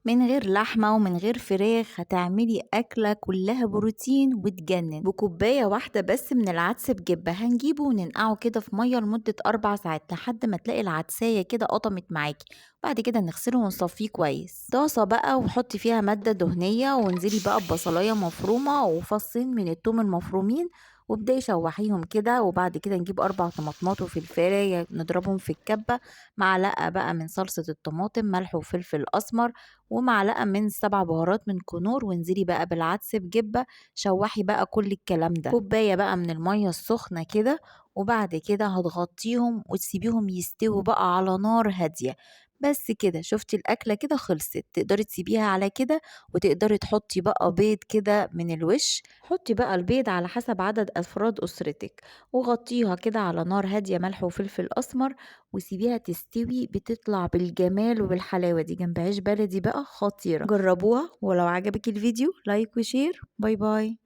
من غير لحمة ومن غير فراخ هتعملي أكلة كلها بروتين وتجنن بكوباية واحدة بس من العدس بجبة. هنجيبه وننقعه كده في مية لمدة 4 ساعات لحد ما تلاقي العدساية كده قطمت معاكي. بعد كده نغسله ونصفيه كويس. طاسة بقى وحطي فيها مادة دهنية وانزلي بقى ببصلاية مفرومة وفصين من التوم المفرومين وابدأي شوحيهم كده. وبعد كده نجيب 4 طماطمات وفلفلاية نضربهم في الكبة، معلقة بقى من صلصة الطماطم، ملح وفلفل أسمر، ومعلقة من 7 بهارات من كنور، وانزلي بقى بالعدس بجبة. شوحي بقى كل الكلام ده كوباية بقى من المية السخنة كده. وبعد كده هتغطيهم وتسيبيهم يستووا بقى على نار هادية. بس كده شفتي الأكلة كده خلصت. تقدري تسيبيها على كده وتقدري تحطي بقى بيض كده من الوش. حطي بقى البيض على حسب عدد أفراد أسرتك، وغطيها كده على نار هادية، ملح وفلفل أسمر، وسيبيها تستوي. بتطلع بالجمال وبالحلاوة دي جنب عيش بلدي بقى خطيرة. جربوها، ولو عجبك الفيديو لايك وشير. باي باي.